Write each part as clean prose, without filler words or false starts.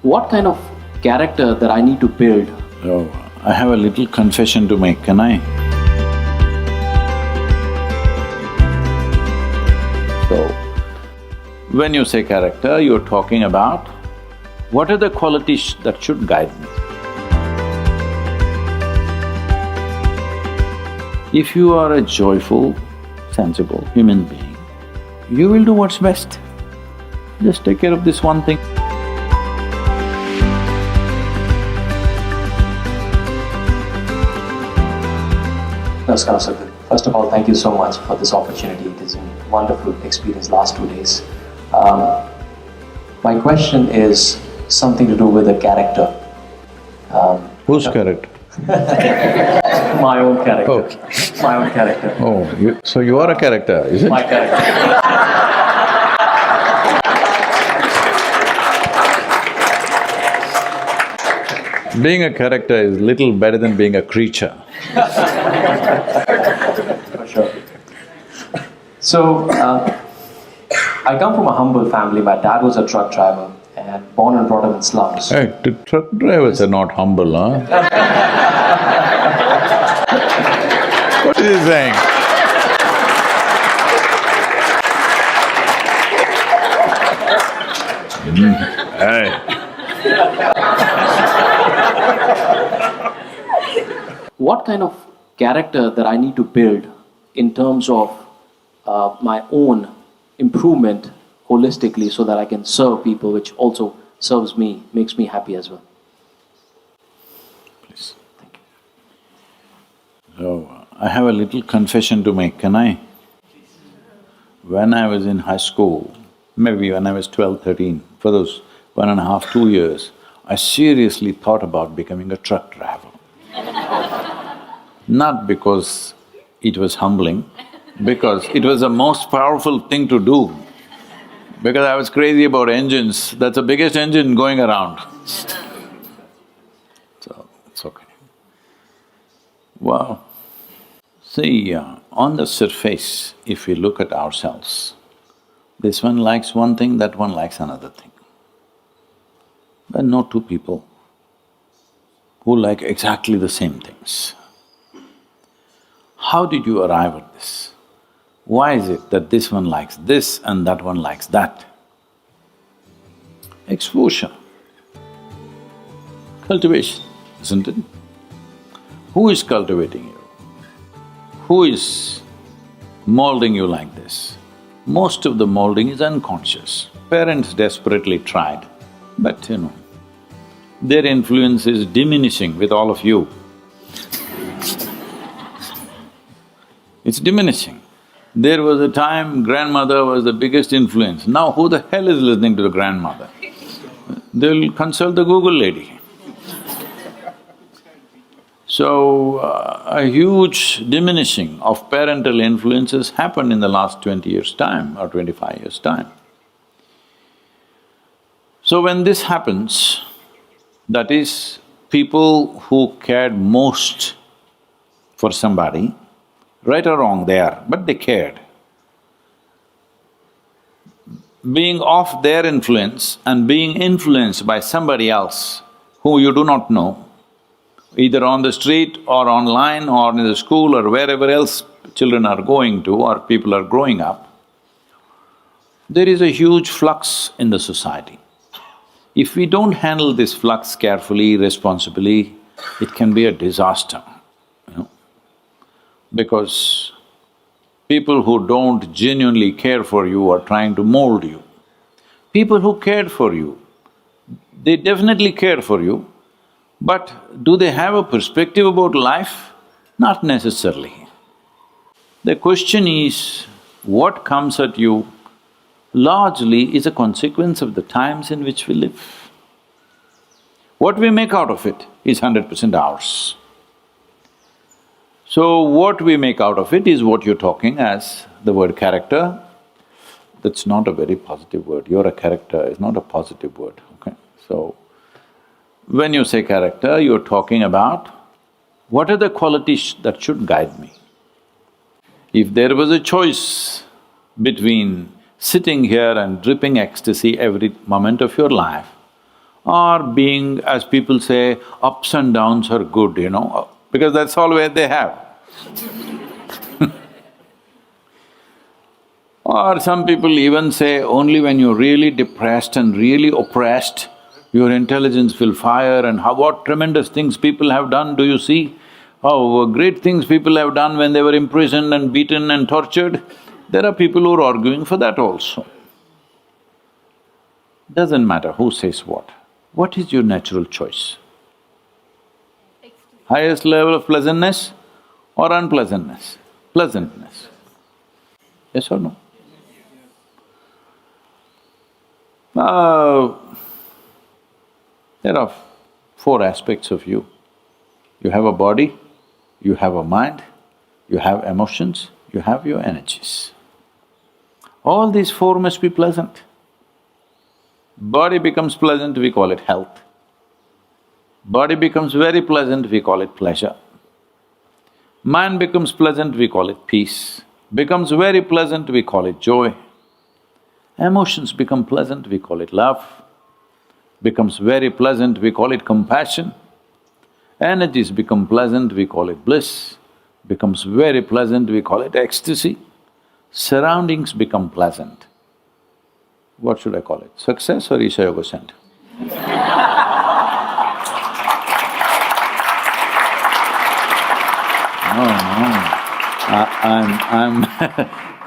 what kind of character that I need to build? Oh, I have a little confession to make, can I? So, when you say character, you're talking about what are the qualities that should guide me. If you are a joyful, sensible human being, you will do what's best. Just take care of this one thing. Namaskar, Sadhguru. First of all, thank you so much for this opportunity. It is a wonderful experience last 2 days. My question is something to do with the character. Whose character? My own character. Oh. My own character. Oh, so you are a character, is it? My character. Being a character is little better than being a creature. For sure. So, I come from a humble family. My dad was a truck driver and born and brought up in slums. Hey, the truck drivers are not humble, huh? What is he saying? Hey. What kind of character that I need to build in terms of my own improvement holistically so that I can serve people, which also serves me, makes me happy as well? Please. Thank you. So, I have a little confession to make, can I? When I was in high school, maybe when I was 12, 13, for those 1.5, 2 years, I seriously thought about becoming a truck driver. Not because it was humbling, because it was the most powerful thing to do. Because I was crazy about engines, that's the biggest engine going around. So, it's okay. Wow. See, on the surface, if we look at ourselves, this one likes one thing, that one likes another thing. There are no two people who like exactly the same things. How did you arrive at this? Why is it that this one likes this and that one likes that? Exposure, cultivation, isn't it? Who is cultivating you? Who is molding you like this? Most of the molding is unconscious. Parents desperately tried, but their influence is diminishing with all of you. It's diminishing. There was a time grandmother was the biggest influence. Now who the hell is listening to the grandmother? They'll consult the Google lady. So, a huge diminishing of parental influences happened in the last 20 years' time or 25 years' time. So when this happens, that is, people who cared most for somebody, right or wrong they are, but they cared. Being off their influence and being influenced by somebody else who you do not know, either on the street or online or in the school or wherever else children are going to or people are growing up, there is a huge flux in the society. If we don't handle this flux carefully, responsibly, it can be a disaster, because people who don't genuinely care for you are trying to mold you. People who cared for you, they definitely care for you, but do they have a perspective about life? Not necessarily. The question is, what comes at you largely is a consequence of the times in which we live. What we make out of it is 100% ours. So what we make out of it is what you're talking as the word character. That's not a very positive word. You're a character is not a positive word, okay? So, when you say character, you're talking about what are the qualities that should guide me. If there was a choice between sitting here and dripping ecstasy every moment of your life, or being, as people say, ups and downs are good, you know, because that's all where they have. Or some people even say only when you're really depressed and really oppressed, your intelligence will fire and what tremendous things people have done, do you see? How great things people have done when they were imprisoned and beaten and tortured. There are people who are arguing for that also. Doesn't matter who says what. What is your natural choice? Highest level of pleasantness or unpleasantness? Pleasantness. Yes or no? There are four aspects of you. You have a body, you have a mind, you have emotions, you have your energies. All these four must be pleasant. Body becomes pleasant, we call it health. Body becomes very pleasant, we call it pleasure. Mind becomes pleasant, we call it peace. Becomes very pleasant, we call it joy. Emotions become pleasant, we call it love. Becomes very pleasant, we call it compassion. Energies become pleasant, we call it bliss. Becomes very pleasant, we call it ecstasy. Surroundings become pleasant. What should I call it? Success or Isha Yoga Center? I'm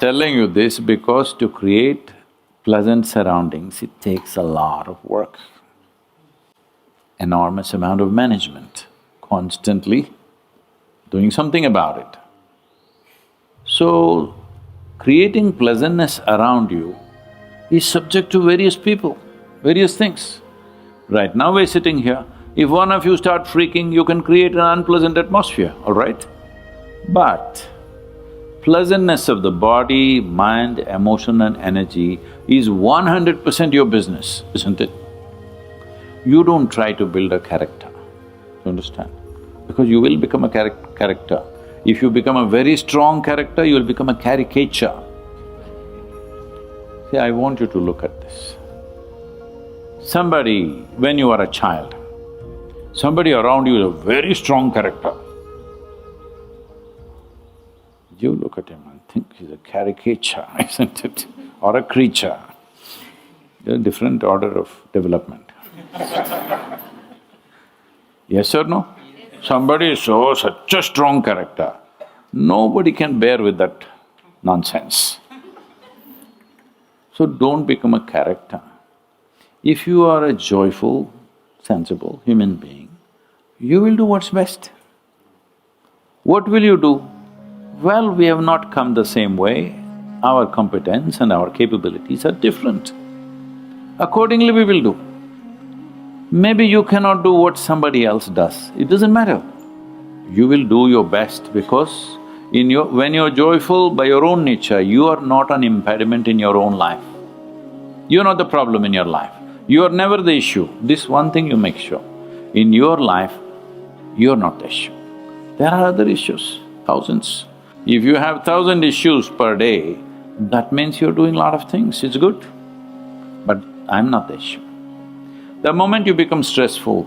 telling you this because to create pleasant surroundings, it takes a lot of work. Enormous amount of management, constantly doing something about it. So, creating pleasantness around you is subject to various people, various things. Right now we're sitting here, if one of you start freaking, you can create an unpleasant atmosphere, all right? But pleasantness of the body, mind, emotion and energy is 100% your business, isn't it? You don't try to build a character, you understand? Because you will become a character. If you become a very strong character, you will become a caricature. See, I want you to look at this. Somebody, when you are a child, somebody around you is a very strong character. You look at him and think he's a caricature, isn't it? Or a creature. They're a different order of development. Yes or no? Somebody is such a strong character, nobody can bear with that nonsense. So don't become a character. If you are a joyful, sensible human being, you will do what's best. What will you do? Well, we have not come the same way, our competence and our capabilities are different. Accordingly we will do. Maybe you cannot do what somebody else does, it doesn't matter. You will do your best because when you're joyful by your own nature, you are not an impediment in your own life. You're not the problem in your life. You are never the issue. This one thing you make sure. In your life, you're not the issue. There are other issues, thousands. If you have 1,000 issues per day, that means you're doing a lot of things, it's good. But I'm not the issue. The moment you become stressful,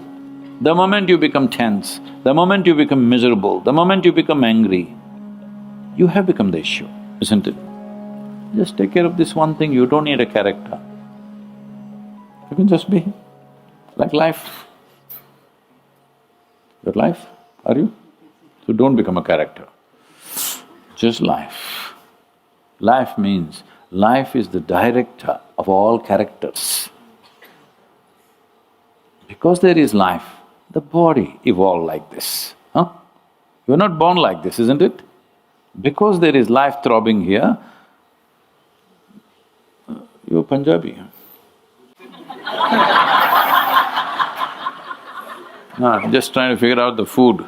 the moment you become tense, the moment you become miserable, the moment you become angry, you have become the issue, isn't it? Just take care of this one thing, you don't need a character. You can just be like life. Your life, are you? So don't become a character. Just life. Life means, life is the director of all characters. Because there is life, the body evolved like this, huh? You're not born like this, isn't it? Because there is life throbbing here, you're Punjabi. No, I'm just trying to figure out the food.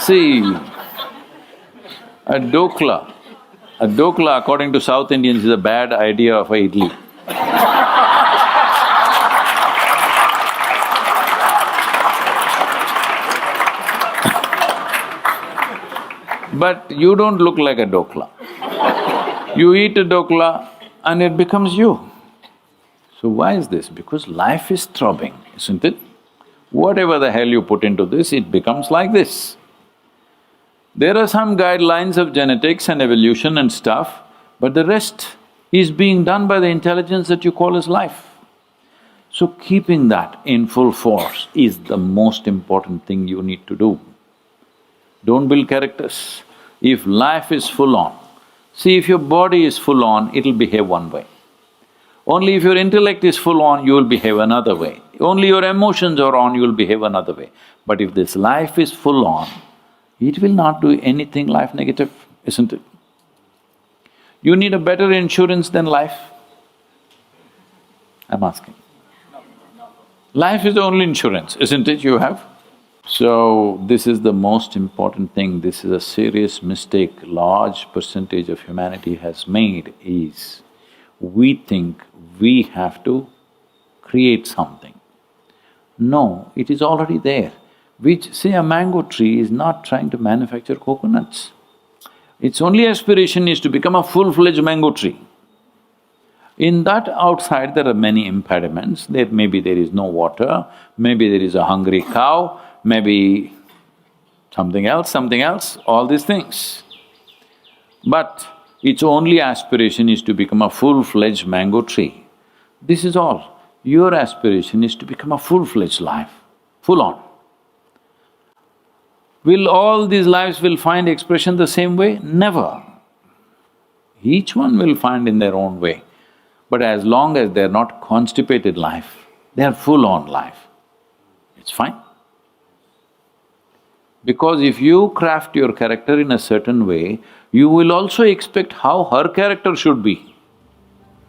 See, a dokla according to South Indians is a bad idea of a idli. But you don't look like a dokla. You eat a dokla and it becomes you. So why is this? Because life is throbbing, isn't it? Whatever the hell you put into this, it becomes like this. There are some guidelines of genetics and evolution and stuff, but the rest is being done by the intelligence that you call as life. So keeping that in full force is the most important thing you need to do. Don't build characters. If life is full on, see, if your body is full on, it'll behave one way. Only if your intellect is full on, you will behave another way. Only your emotions are on, you will behave another way. But if this life is full on, it will not do anything life negative, isn't it? You need a better insurance than life? I'm asking. Life is the only insurance, isn't it, you have? So, this is the most important thing, this is a serious mistake large percentage of humanity has made is, we think we have to create something. No, it is already there. Say a mango tree is not trying to manufacture coconuts. Its only aspiration is to become a full-fledged mango tree. In that outside there are many impediments, maybe there is no water, maybe there is a hungry cow, maybe something else, all these things. But its only aspiration is to become a full-fledged mango tree. This is all. Your aspiration is to become a full-fledged life, full on. Will all these lives will find expression the same way? Never. Each one will find in their own way. But as long as they're not constipated life, they're full-on life, it's fine. Because if you craft your character in a certain way, you will also expect how her character should be.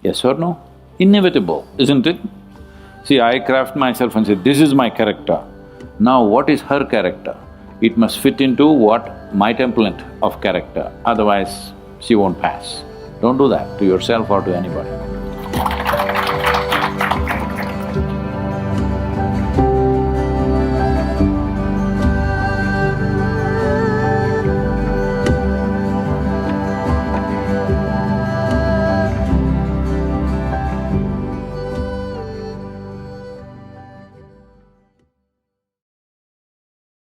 Yes or no? Inevitable, isn't it? See, I craft myself and say, this is my character. Now what is her character? It must fit into what my template of character, otherwise she won't pass. Don't do that to yourself or to anybody.